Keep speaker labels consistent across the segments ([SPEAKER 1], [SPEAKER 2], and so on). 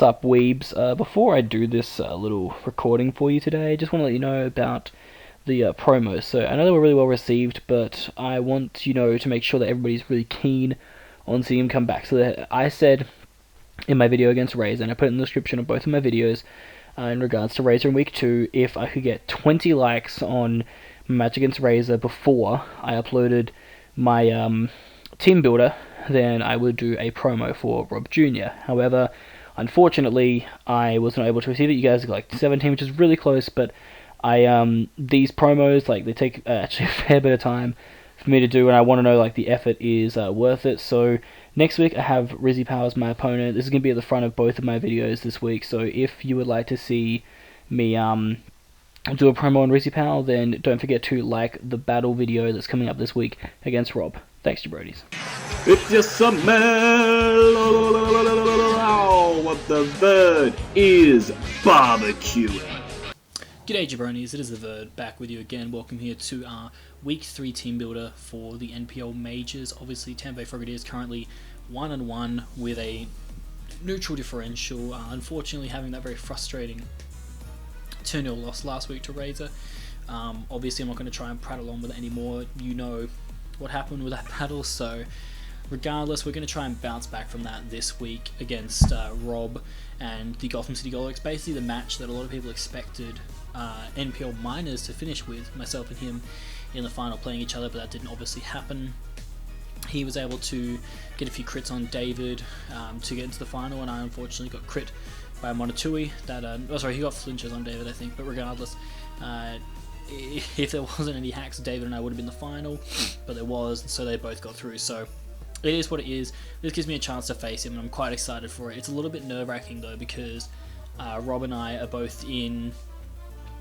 [SPEAKER 1] Sup weebs, before I do this little recording for you today, I just want to let you know about the promos. So I know they were really well received, but I want to make sure that everybody's really keen on seeing him come back. So that I said in my video against Razor, and I put it in the description of both of my videos in regards to Razor in week 2, if I could get 20 likes on match against Razor before I uploaded my team builder, then I would do a promo for Rob Jr. However, unfortunately, I wasn't able to receive it. You guys got like 17, which is really close, but these promos, like, they take actually a fair bit of time for me to do, and I want to know, like, the effort is worth it. So next week I have Rizzy Powers, my opponent. This is going to be at the front of both of my videos this week, so if you would like to see me do a promo on Rizzy Powell, then don't forget to like the battle video that's coming up this week against Rob. Thanks, jabronis.
[SPEAKER 2] If you smell what the bird is barbecuing.
[SPEAKER 3] G'day jabronis, it is the Verd back with you again. Welcome here to our Week 3 team builder for the NPL Majors. Obviously, Tampa Bay Frogadiers currently 1-1 with a neutral differential. Unfortunately, having that very frustrating 2-0 loss last week to Razor. Obviously, I'm not going to try and prattle on with it anymore. You know what happened with that battle, so regardless, we're going to try and bounce back from that this week against Rob and the Gotham City Golurks. Basically, the match that a lot of people expected NPL minors to finish with, myself and him in the final playing each other, but that didn't obviously happen. He was able to get a few crits on David to get into the final, and I unfortunately got crit by Monotui. He got flinches on David, I think, but regardless, if there wasn't any hacks, David and I would have been the final, but there was, so they both got through. So it is what it is. This gives me a chance to face him, and I'm quite excited for it. It's a little bit nerve-wracking though, because Rob and I are both in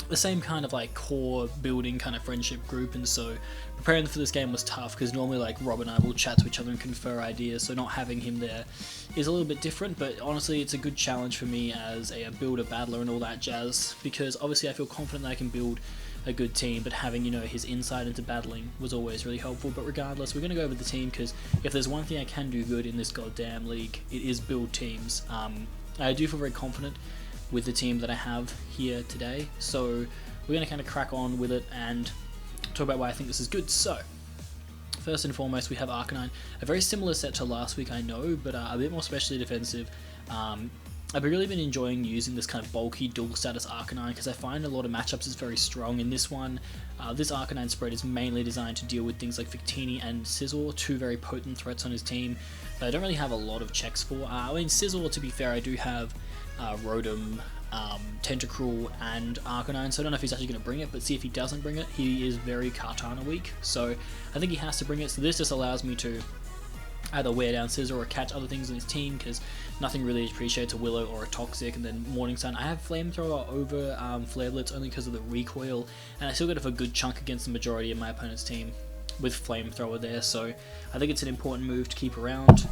[SPEAKER 3] the same kind of like core building kind of friendship group, and so preparing for this game was tough because normally like Rob and I will chat to each other and confer ideas, so not having him there is a little bit different. But honestly, it's a good challenge for me as a builder, battler and all that jazz, because obviously I feel confident that I can build a good team, but having his insight into battling was always really helpful. But regardless, we're going to go over the team, because if there's one thing I can do good in this goddamn league, it is build teams. I do feel very confident with the team that I have here today, so we're going to kind of crack on with it and talk about why I think this is good. So first and foremost, we have Arcanine, a very similar set to last week, I know, but a bit more specially defensive. I've really been enjoying using this kind of bulky dual status Arcanine, because I find a lot of matchups is very strong. In this one, this Arcanine spread is mainly designed to deal with things like Victini and Sizzle, two very potent threats on his team that I don't really have a lot of checks for. I mean, Sizzle, to be fair, I do have Rotom, Tentacruel and Arcanine, so I don't know if he's actually going to bring it, but see, if he doesn't bring it, he is very Kartana weak, so I think he has to bring it. So this just allows me to either wear down Scissor or catch other things in his team, because nothing really appreciates a Willow or a Toxic. And then Morning Sun, I have Flamethrower over Flare Blitz only because of the recoil, and I still get a good chunk against the majority of my opponent's team with Flamethrower there, so I think it's an important move to keep around.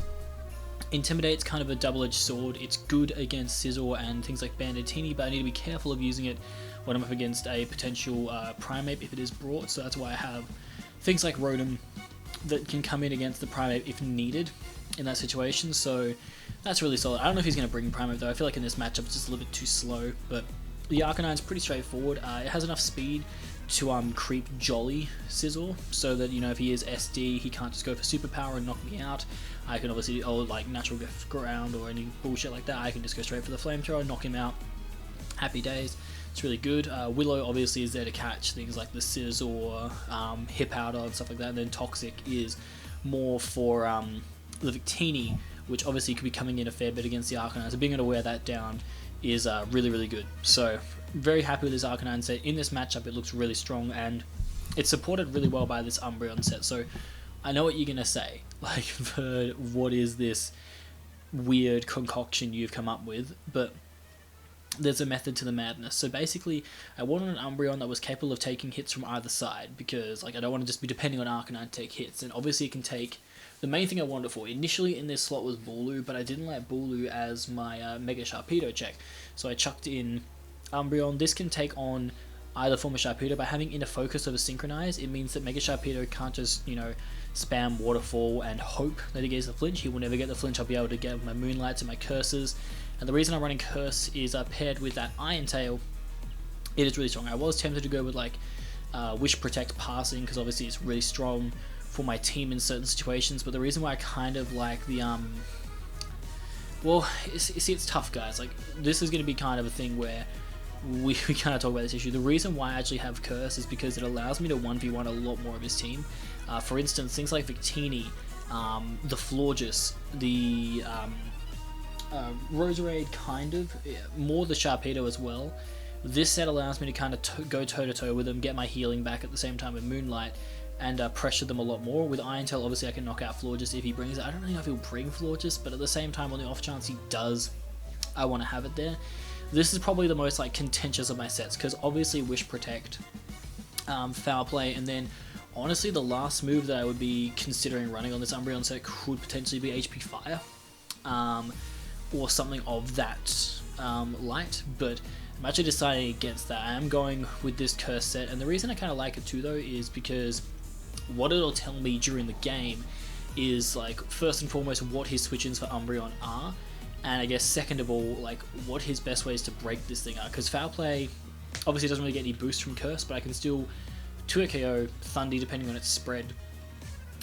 [SPEAKER 3] Intimidate's kind of a double-edged sword. It's good against Sizzle and things like Banditini, but I need to be careful of using it when I'm up against a potential Primeape if it is brought, so that's why I have things like Rotom that can come in against the Primeape if needed in that situation, so that's really solid. I don't know if he's going to bring Primeape though. I feel like in this matchup it's just a little bit too slow, but the Arcanine's pretty straightforward. It has enough speed to creep Jolly Sizzle, so that if he is SD, he can't just go for superpower and knock me out. I can obviously like natural ground or any bullshit like that. I can just go straight for the flamethrower, knock him out. Happy days. It's really good. Willow obviously is there to catch things like the Sizz or Hip Powder and stuff like that. And then Toxic is more for the Victini, which obviously could be coming in a fair bit against the Arcanine. So being able to wear that down is really, really good. So very happy with this Arcanine set. In this matchup, it looks really strong, and it's supported really well by this Umbreon set. So I know what you're going to say. Like, what is this weird concoction you've come up with? But there's a method to the madness. So basically, I wanted an Umbreon that was capable of taking hits from either side, because I don't want to just be depending on Arcanine to take hits. And obviously it can take... The main thing I wanted it for initially in this slot was Bulu, but I didn't like Bulu as my Mega Sharpedo check. So I chucked in Umbreon. This can take on either form of Sharpedo. By having Inner Focus over Synchronize, it means that Mega Sharpedo can't just, spam Waterfall and hope that he gets the flinch. He will never get the flinch. I'll be able to get my Moonlights and my Curses. And the reason I'm running Curse is paired with that Iron Tail, it is really strong. I was tempted to go with like Wish Protect Passing, because obviously it's really strong for my team in certain situations, but the reason why I kind of like the well, see, it's tough, guys. Like, this is going to be kind of a thing where we kind of talk about this issue. The reason why I actually have Curse is because it allows me to 1v1 a lot more of his team. For instance, things like Victini, the Florges, the Roserade, kind of, more the Sharpedo as well. This set allows me to kind of go toe-to-toe with them, get my healing back at the same time with Moonlight, and pressure them a lot more. With Iron Tail, obviously I can knock out Florges if he brings it. I don't really know if he'll bring Florges, but at the same time, on the off chance he does, I want to have it there. This is probably the most like contentious of my sets, because obviously Wish Protect, Foul Play, and then honestly the last move that I would be considering running on this Umbreon set could potentially be HP Fire, or something of that light, but I'm actually deciding against that. I am going with this Curse set, and the reason I kind of like it too though is because what it'll tell me during the game is, like, first and foremost what his switch-ins for Umbreon are, and I guess second of all, like, what his best ways to break this thing are, because Foul Play obviously doesn't really get any boost from Curse, but I can still 2-KO Thundy depending on its spread,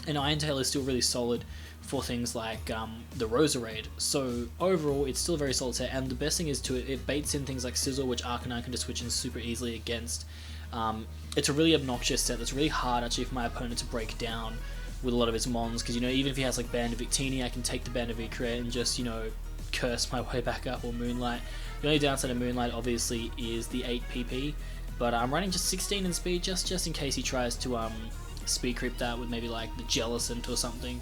[SPEAKER 3] and Iron Tail is still really solid for things like the Roserade. So overall, it's still a very solid set, and the best thing is it baits in things like Sizzle, which Arcanine can just switch in super easily against. It's a really obnoxious set that's really hard actually for my opponent to break down with a lot of his mons, because, you know, even if he has like Band of Victini, I can take the Band of Victini and just, you know, Curse my way back up, or Moonlight. The only downside of Moonlight obviously is the 8 PP, but I'm running just 16 in speed just in case he tries to speed creep that with maybe like the Jellicent or something.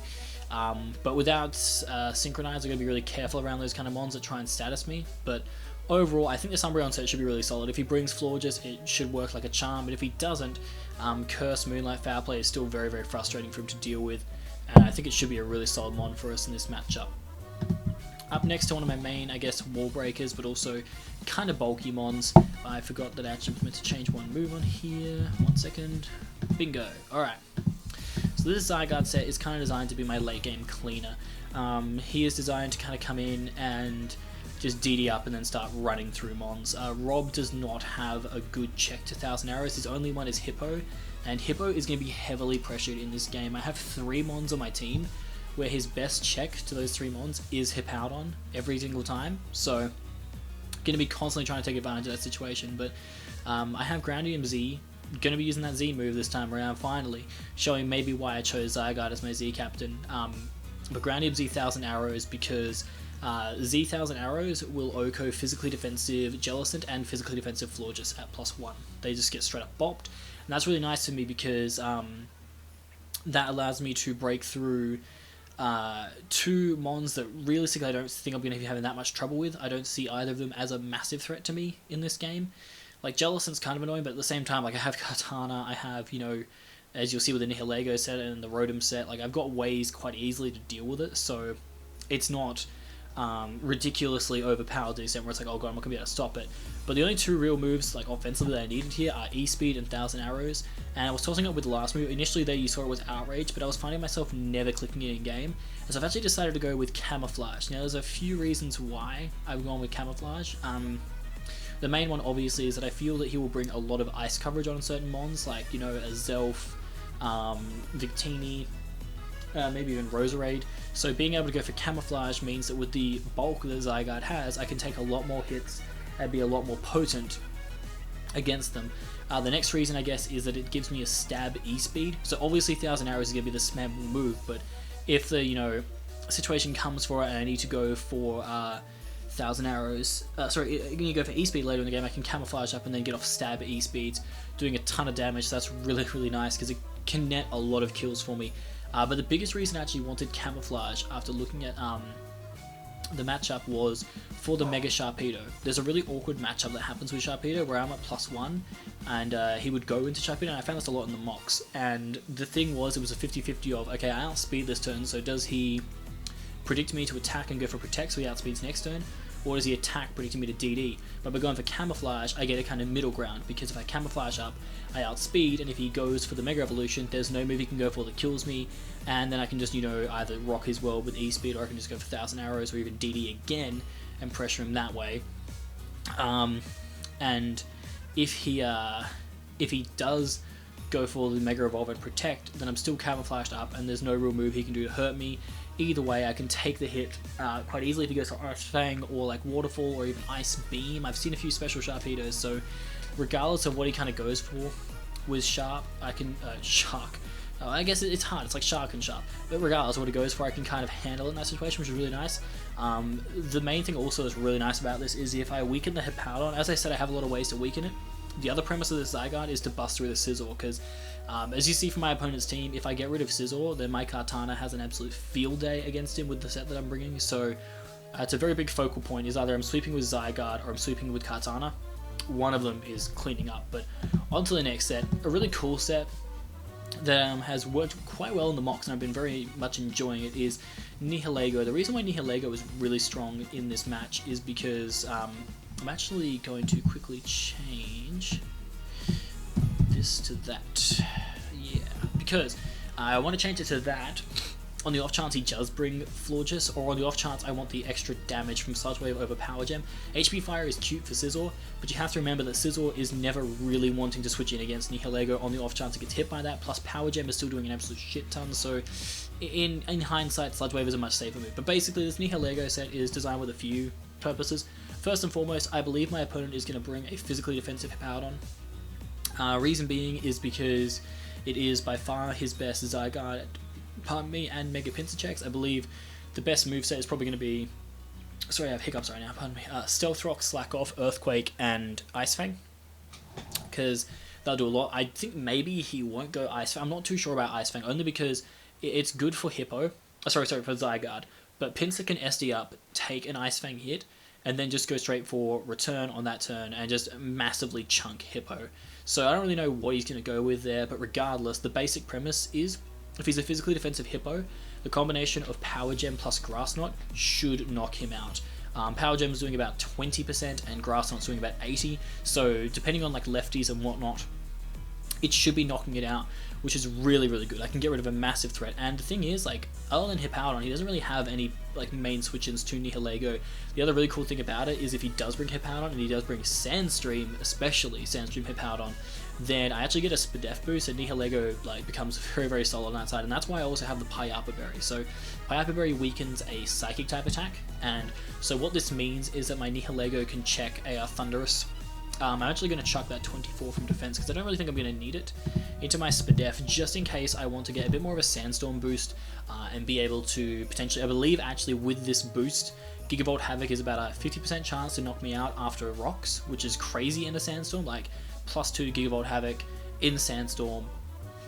[SPEAKER 3] But without Synchronize, I'm going to be really careful around those kind of mons that try and status me. But overall, I think this Umbreon set should be really solid. If he brings Florges, it should work like a charm, but if he doesn't, Curse, Moonlight, Foul Play is still very, very frustrating for him to deal with, and I think it should be a really solid mon for us in this matchup. Up next to one of my main, I guess, wall breakers, but also kind of bulky mons. I forgot that I actually meant to change one move on here. 1 second. Bingo. Alright. So this Zygarde set is kind of designed to be my late game cleaner. He is designed to kind of come in and just DD up and then start running through mons. Rob does not have a good check to 1000 arrows. His only one is Hippo, and Hippo is going to be heavily pressured in this game. I have 3 mons on my team where his best check to those 3 mons is Hippowdon every single time, so going to be constantly trying to take advantage of that situation. But I have Groundium Z, going to be using that Z move this time around, finally, showing maybe why I chose Zygarde as my Z captain. But Groundium Z 1000 arrows because Z 1000 arrows will OHKO physically defensive Jellicent and physically defensive Florges at +1. They just get straight up bopped, and that's really nice for me because that allows me to break through 2 mons that realistically I don't think I'm going to be having that much trouble with. I don't see either of them as a massive threat to me in this game. Like, Jellicent's kind of annoying, but at the same time, like, I have Kartana, I have, you know, as you'll see with the Nihilego set and the Rotom set, like, I've got ways quite easily to deal with it, so it's not ridiculously overpowered to the extent where it's like, oh god, I'm not going to be able to stop it. But the only 2 real moves, like, offensively that I needed here are E-Speed and 1000 arrows, and I was tossing up with the last move. Initially there you saw it was Outrage, but I was finding myself never clicking it in game, and so I've actually decided to go with Camouflage. Now there's a few reasons why I've gone with Camouflage. The main one obviously is that I feel that he will bring a lot of ice coverage on certain mons, like, you know, a Zelf, Victini, maybe even Roserade. So being able to go for Camouflage means that with the bulk that Zygarde has, I can take a lot more hits and be a lot more potent against them. The next reason, I guess, is that it gives me a stab E-Speed. So obviously 1000 arrows is going to be the spam move, but if the, you know, situation comes for it and I need to go for 1000 arrows, sorry, you're going to go for E-Speed later in the game, I can Camouflage up and then get off stab E-Speeds, doing a ton of damage. So that's really, really nice because it can net a lot of kills for me. But the biggest reason I actually wanted Camouflage after looking at the matchup was for the Mega Sharpedo. There's a really awkward matchup that happens with Sharpedo where I'm at +1 and he would go into Sharpedo, and I found this a lot in the mocks. And the thing was, it was a 50-50 of, okay, I outspeed this turn, so does he predict me to attack and go for Protect so he outspeeds next turn? or does he attack predicting me to DD? But by going for camouflage, I get a kind of middle ground, because if I camouflage up, I outspeed, and if he goes for the Mega Evolution, there's no move he can go for that kills me, and then I can just, either rock his world with E-Speed, or I can just go for 1,000 arrows, or even DD again, and pressure him that way. And if he does go for the Mega Evolve and Protect, then I'm still camouflaged up, and there's no real move he can do to hurt me. Either way, I can take the hit quite easily if he goes for Earth Fang, or like Waterfall, or even Ice Beam. I've seen a few special Sharpedos, so regardless of what he kind of goes for with Sharp, I can Shark. I guess it's hard. It's like Shark and Sharp, but regardless of what he goes for, I can kind of handle it in that situation, which is really nice. The main thing also that's really nice about this is if I weaken the Hippowdon, as I said, I have a lot of ways to weaken it. The other premise of this Zygarde is to bust through the Scizor, because as you see from my opponent's team, if I get rid of Scizor, then my Kartana has an absolute field day against him with the set that I'm bringing. So it's a very big focal point, is either I'm sweeping with Zygarde or I'm sweeping with Kartana. One of them is cleaning up. But on to the next set, a really cool set that has worked quite well in the mocks, and I've been very much enjoying it, is Nihilego. The reason why Nihilego is really strong in this match is because I'm actually going to quickly change this to that. Yeah, because I want to change it to that on the off chance he does bring Florges, or on the off chance I want the extra damage from Sludge Wave over Power Gem. HP Fire is cute for Scizor, but you have to remember that Scizor is never really wanting to switch in against Nihilego on the off chance it gets hit by that, plus Power Gem is still doing an absolute shit ton, so in hindsight, Sludge Wave is a much safer move. But basically, this Nihilego set is designed with a few purposes. First and foremost, I believe my opponent is going to bring a physically defensive Hippowdon. Reason being is because it is by far his best Zygarde, and Mega Pinsir checks. I believe the best moveset is probably going to be... Sorry, I have hiccups right now, pardon me. Stealth Rock, Slack Off, Earthquake, and Ice Fang. Because they'll do a lot. I think maybe he won't go Ice Fang. I'm not too sure about Ice Fang, only because it's good for Hippo. Sorry, for Zygarde. But Pinsir can SD up, take an Ice Fang hit, and then just go straight for return on that turn and just massively chunk Hippo. So I don't really know what he's going to go with there, but regardless, the basic premise is, if he's a physically defensive Hippo, the combination of Power Gem plus Grass Knot should knock him out. Power Gem is doing about 20% and Grass Knot's doing about 80%, so depending on like lefties and whatnot, it should be knocking it out, which is really, really good. I can get rid of a massive threat, and the thing is, like, other than Hippowdon, he doesn't really have any like main switch-ins to Nihilego. The other really cool thing about it is if he does bring Hippowdon, and he does bring Sandstream, especially Sandstream Hippowdon, then I actually get a Spadef boost, and Nihilego like becomes very, very solid on that side, and that's why I also have the Pyapa Berry. So Pyapa Berry weakens a Psychic type attack, and so what this means is that my Nihilego can check a Thunderous. I'm actually going to chuck that 24 from defense, because I don't really think I'm going to need it, into my Spadef, just in case I want to get a bit more of a Sandstorm boost, and be able to potentially, I believe actually with this boost, Gigavolt Havoc is about a 50% chance to knock me out after Rocks, which is crazy in a Sandstorm. Like, +2 Gigavolt Havoc in Sandstorm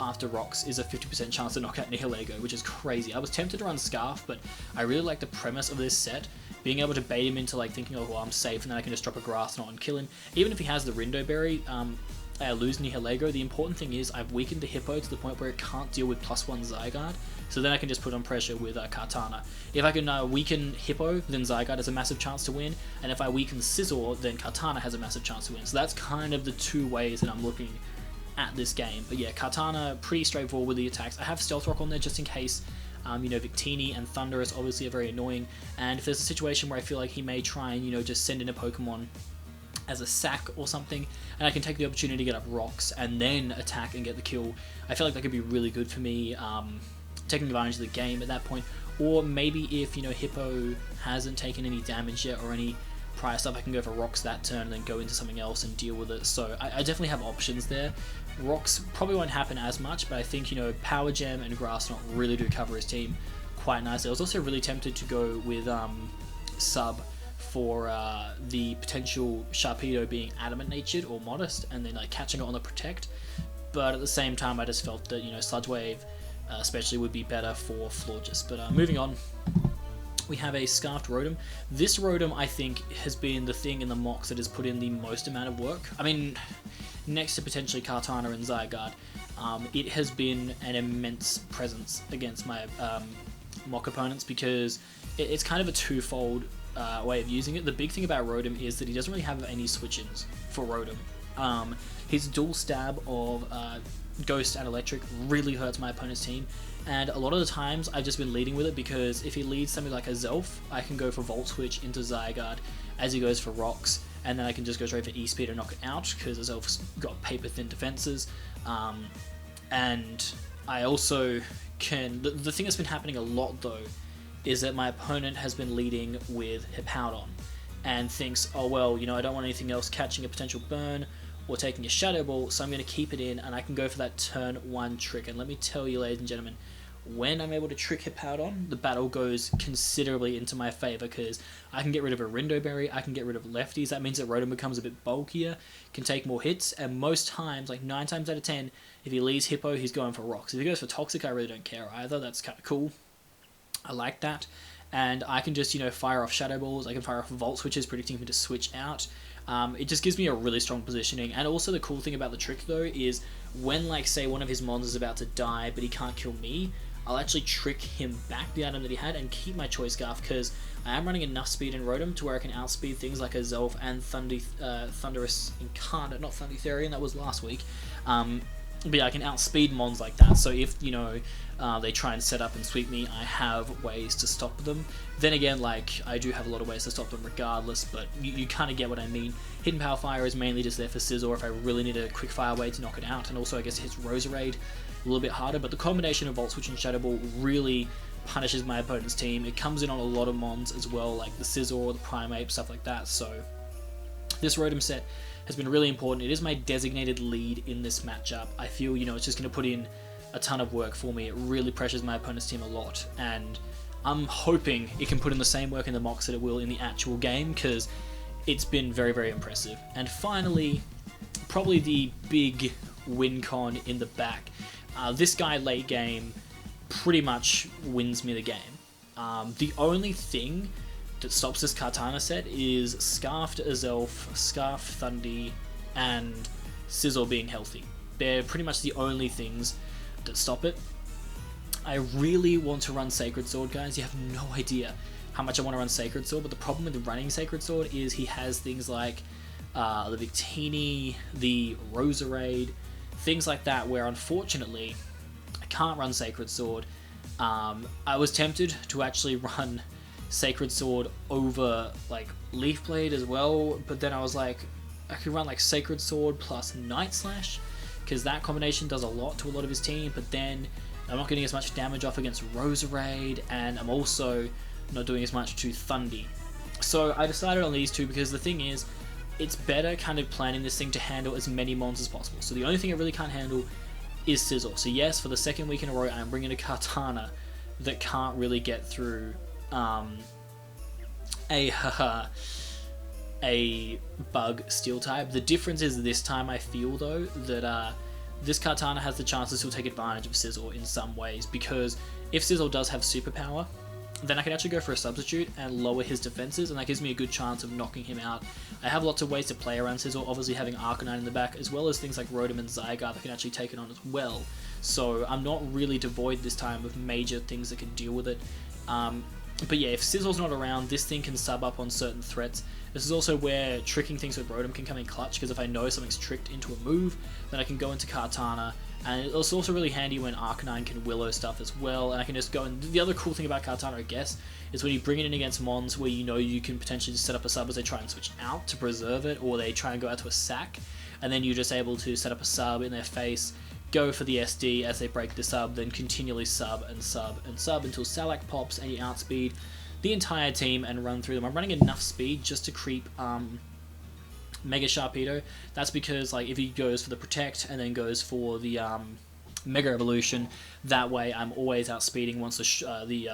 [SPEAKER 3] after Rocks is a 50% chance to knock out Nihilego, which is crazy. I was tempted to run Scarf, but I really like the premise of this set, being able to bait him into like thinking, oh well, I'm safe, and then I can just drop a Grass Knot and kill him. Even if he has the Rindo Berry, I lose Nihilego. The important thing is I've weakened the Hippo to the point where it can't deal with +1 Zygarde, so then I can just put on pressure with Kartana. If I can weaken Hippo, then Zygarde has a massive chance to win, and if I weaken Scizor, then Kartana has a massive chance to win. So that's kind of the two ways that I'm looking at this game. But yeah, Kartana, pretty straightforward with the attacks. I have Stealth Rock on there just in case. Victini and Thunderous obviously are very annoying, and if there's a situation where I feel like he may try and, just send in a Pokemon as a sack or something, and I can take the opportunity to get up Rocks and then attack and get the kill, I feel like that could be really good for me, taking advantage of the game at that point. Or maybe if, Hippo hasn't taken any damage yet or any prior stuff, I can go for Rocks that turn and then go into something else and deal with it. So I definitely have options there. Rocks probably won't happen as much, but I think, Power Gem and Grass Knot really do cover his team quite nicely. I was also really tempted to go with Sub for the potential Sharpedo being Adamant Natured or Modest, and then like catching it on the Protect, but at the same time I just felt that, Sludge Wave especially would be better for Florges. But moving on, we have a Scarfed Rotom. This Rotom, I think, has been the thing in the mocks that has put in the most amount of work. I mean, next to potentially Kartana and Zygarde, it has been an immense presence against my mock opponents, because it's kind of a twofold way of using it. The big thing about Rotom is that he doesn't really have any switch-ins for Rotom. His dual stab of Ghost and Electric really hurts my opponent's team, and a lot of the times I've just been leading with it because if he leads something like a Zelf, I can go for Volt Switch into Zygarde as he goes for Rocks, and then I can just go straight for E-Speed and knock it out because the Zelf's got paper-thin defenses. And I also can... The thing that's been happening a lot, though, is that my opponent has been leading with Hippowdon and thinks, oh, well, you know, I don't want anything else catching a potential burn or taking a Shadow Ball, so I'm going to keep it in, and I can go for that turn 1 trick. And let me tell you, ladies and gentlemen, when I'm able to trick Hippowdon, the battle goes considerably into my favour, because I can get rid of a Rindo Berry, I can get rid of lefties. That means that Rotom becomes a bit bulkier, can take more hits, and most times, like 9 times out of 10, if he leaves Hippo, he's going for Rocks. If he goes for Toxic, I really don't care either. That's kind of cool. I like that. And I can just, you know, fire off Shadow Balls, I can fire off Volt Switches, predicting him to switch out. It just gives me a really strong positioning. And also the cool thing about the trick, though, is when, like, say one of his mons is about to die, but he can't kill me, I'll actually trick him back the item that he had and keep my Choice Scarf, because I am running enough speed in Rotom to where I can outspeed things like a Zelf and Thunderous Incarnate, not Thundertherian, that was last week. But yeah, I can outspeed mons like that, so if, you know, they try and set up and sweep me, I have ways to stop them. Then again, like, I do have a lot of ways to stop them regardless, but you kind of get what I mean. Hidden Power Fire is mainly just there for Scizor if I really need a quick fire way to knock it out, and also I guess it hits Roserade a little bit harder, but the combination of Volt Switch and Shadow Ball really punishes my opponent's team. It comes in on a lot of mons as well, like the Scizor, the Primeape, stuff like that, so this Rotom set has been really important. It is my designated lead in this matchup. I feel, you know, it's just going to put in a ton of work for me. It really pressures my opponent's team a lot, and I'm hoping it can put in the same work in the mocks that it will in the actual game, because it's been very, very impressive. And finally, probably the big win con in the back. This guy late game pretty much wins me the game. The only thing that stops this Kartana set is Scarfed Azelf, Scarfed Thundy, and Scizor being healthy. They're pretty much the only things that stop it. I really want to run Sacred Sword, guys. You have no idea how much I want to run Sacred Sword, but the problem with running Sacred Sword is he has things like the Victini, the Roserade, things like that, where unfortunately I can't run Sacred Sword. I was tempted to actually run Sacred Sword over like Leaf Blade as well, but then I was like, I could run like Sacred Sword plus Night Slash, because that combination does a lot to a lot of his team, but then I'm not getting as much damage off against Roserade, and I'm also not doing as much to Thundy. So I decided on these two because the thing is, it's better kind of planning this thing to handle as many mons as possible. So the only thing it really can't handle is Scizor. So yes, for the second week in a row, I'm bringing a Kartana that can't really get through a bug steel type. The difference is this time I feel though that this Kartana has the chance to still take advantage of Scizor in some ways, because if Scizor does have superpower, then I can actually go for a substitute and lower his defenses, and that gives me a good chance of knocking him out. I have lots of ways to play around Scizor, obviously having Arcanine in the back, as well as things like Rotom and Zygarde that can actually take it on as well. So I'm not really devoid this time of major things that can deal with it. But yeah, if Scizor's not around, this thing can sub up on certain threats. This is also where tricking things with Rotom can come in clutch, because if I know something's tricked into a move, then I can go into Kartana. And it's also really handy when Arcanine can Willow stuff as well, and I can just go. And the other cool thing about Kartana, I guess, is when you bring it in against mons where you know you can potentially just set up a sub as they try and switch out to preserve it, or they try and go out to a sack, and then you're just able to set up a sub in their face, go for the SD as they break the sub, then continually sub and sub and sub until Salak pops and you outspeed the entire team and run through them. I'm running enough speed just to creep Mega Sharpedo. That's because like if he goes for the Protect and then goes for the Mega Evolution, that way I'm always outspeeding once the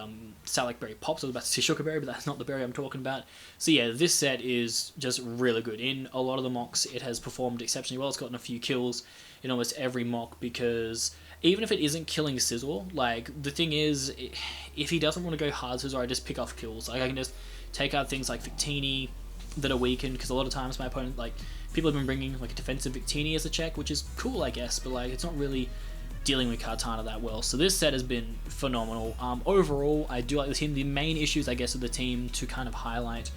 [SPEAKER 3] Salak Berry pops. I was about to say Sugar Berry, but that's not the berry I'm talking about. So yeah, this set is just really good. In a lot of the mocks, it has performed exceptionally well. It's gotten a few kills in almost every mock, because even if it isn't killing Scizor, like, the thing is, if he doesn't want to go hard Scizor, I just pick off kills. Like, I can just take out things like Victini that are weakened, because a lot of times my opponent, like, people have been bringing, like, a defensive Victini as a check, which is cool, I guess, but, like, it's not really dealing with Kartana that well. So this set has been phenomenal. Overall, I do like the team. The main issues, I guess, of the team to kind of highlight,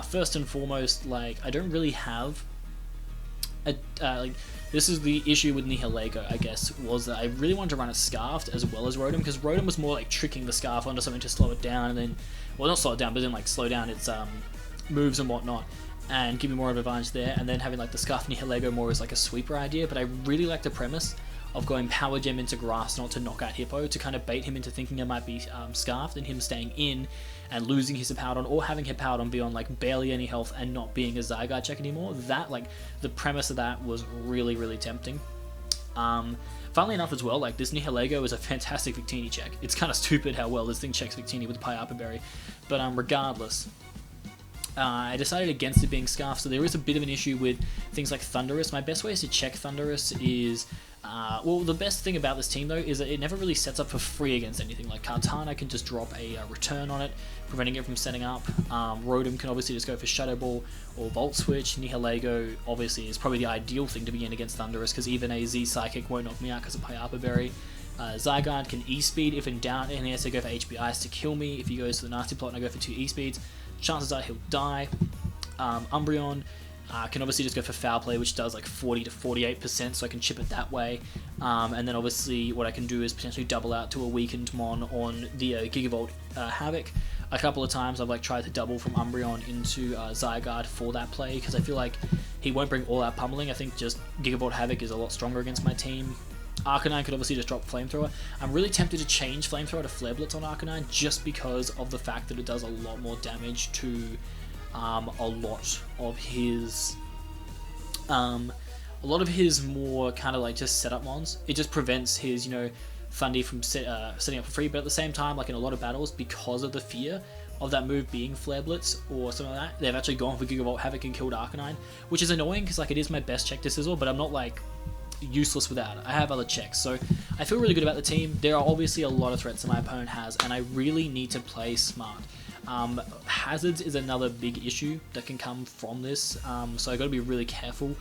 [SPEAKER 3] first and foremost, like, I don't really have a like, this is the issue with Nihilego, I guess, was that I really wanted to run it Scarfed as well as Rotom, because Rotom was more like tricking the Scarf onto something to slow it down, and then, well, not slow it down, but then like slow down its moves and whatnot, and give me more of an advantage there, and then having like the Scarf Nihilego more as like a sweeper idea. But I really like the premise of going Power Gem into Grass not to knock out Hippo, to kind of bait him into thinking it might be Scarfed, and him staying in and losing his Hippowdon, or having Hippowdon be on like barely any health and not being a Zygarde check anymore. That, like, the premise of that was really, really tempting. Funnily enough as well, like, this Nihilego is a fantastic Victini check. It's kind of stupid how well this thing checks Victini with Piapa Berry, but regardless, I decided against it being Scarf, so there is a bit of an issue with things like Thundurus. My best ways to check Thundurus is, well, the best thing about this team, though, is that it never really sets up for free against anything. Like, Kartana can just drop a return on it, preventing it from setting up. Rotom can obviously just go for Shadow Ball or Volt Switch. Nihilego, obviously, is probably the ideal thing to be in against Thundurus, because even a Z-Psychic won't knock me out because of Piapa Berry. Zygarde can E-Speed if in doubt, and he has to go for HP Ice to kill me. If he goes to the Nasty Plot and I go for 2 E-Speeds, chances are he'll die. Umbreon can obviously just go for Foul Play, which does like 40 to 48%, so I can chip it that way. And then obviously what I can do is potentially double out to a weakened Mon on the Gigavolt Havoc. A couple of times I've like tried to double from Umbreon into Zygarde for that play, because I feel like he won't bring all out pummeling. I think just Gigavolt Havoc is a lot stronger against my team. Arcanine could obviously just drop Flamethrower. I'm really tempted to change Flamethrower to Flare Blitz on Arcanine, just because of the fact that it does a lot more damage to a lot of his more kind of like just setup mons. It just prevents his, you know, Thundy from setting up for free, but at the same time, like in a lot of battles, because of the fear of that move being Flare Blitz or something like that, they've actually gone for Gigavolt Havoc and killed Arcanine, which is annoying because like it is my best check to Sizzle, but I'm not like useless without it. I have other checks, so I feel really good about the team. There are obviously a lot of threats that my opponent has, and I really need to play smart. Hazards is another big issue that can come from this, so I got to be really careful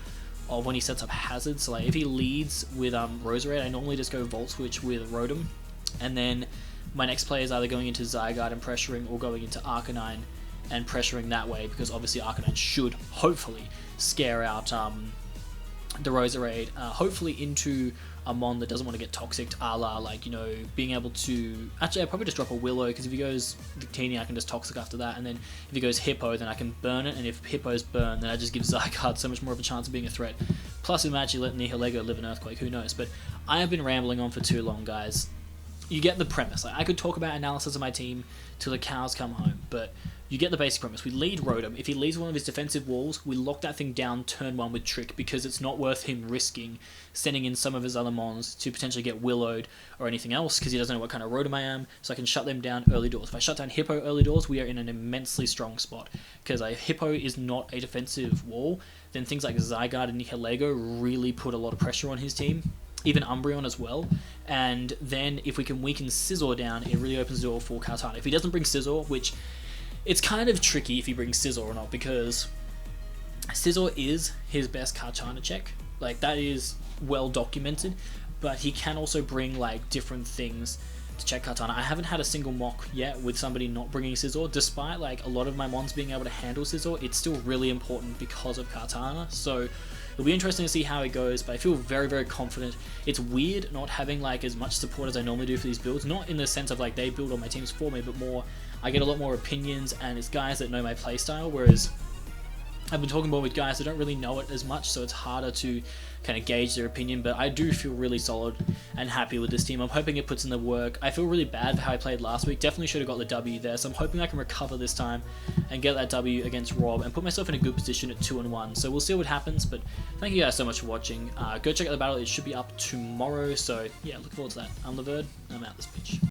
[SPEAKER 3] of when he sets up hazards. So like if he leads with Roserade, I normally just go Volt Switch with Rotom, and then my next play is either going into Zygarde and pressuring, or going into Arcanine and pressuring that way, because obviously Arcanine should hopefully scare out the Roserade, hopefully into a Mon that doesn't want to get toxic, a la, like, you know, being able to... Actually, I'd probably just drop a Willow, because if he goes Victini, I can just Toxic after that, and then if he goes Hippo, then I can burn it, and if Hippo's burn, then I just give Zygarde so much more of a chance of being a threat. Plus, we might actually let Nihilego live in Earthquake, who knows, but I have been rambling on for too long, guys. You get the premise. Like, I could talk about analysis of my team till the cows come home, but you get the basic premise. We lead Rotom. If he leads one of his defensive walls, we lock that thing down turn 1 with Trick, because it's not worth him risking sending in some of his other Mons to potentially get Willowed or anything else, because he doesn't know what kind of Rotom I am, so I can shut them down early doors. If I shut down Hippo early doors, we are in an immensely strong spot, because if Hippo is not a defensive wall, then things like Zygarde and Nihilego really put a lot of pressure on his team. Even Umbreon as well, and then if we can weaken Scizor down, it really opens the door for Kartana. If he doesn't bring Scizor, which it's kind of tricky if he brings Scizor or not, because Scizor is his best Kartana check, like that is well documented, but he can also bring like different things to check Kartana. I haven't had a single mock yet with somebody not bringing Scizor, despite like a lot of my Mons being able to handle Scizor. It's still really important because of Kartana, so it'll be interesting to see how it goes, but I feel very, very confident. It's weird not having like as much support as I normally do for these builds, not in the sense of like they build all my teams for me, but more I get a lot more opinions, and it's guys that know my playstyle, whereas I've been talking more with guys that don't really know it as much, so it's harder to kind of gauge their opinion, but I do feel really solid and happy with this team. I'm hoping it puts in the work. I feel really bad for how I played last week. Definitely should have got the W there, so I'm hoping I can recover this time and get that W against Rob and put myself in a good position at 2-1. So we'll see what happens, but thank you guys so much for watching. Go check out the battle. It should be up tomorrow, so yeah, look forward to that. I'm Laverd, I'm out this bitch.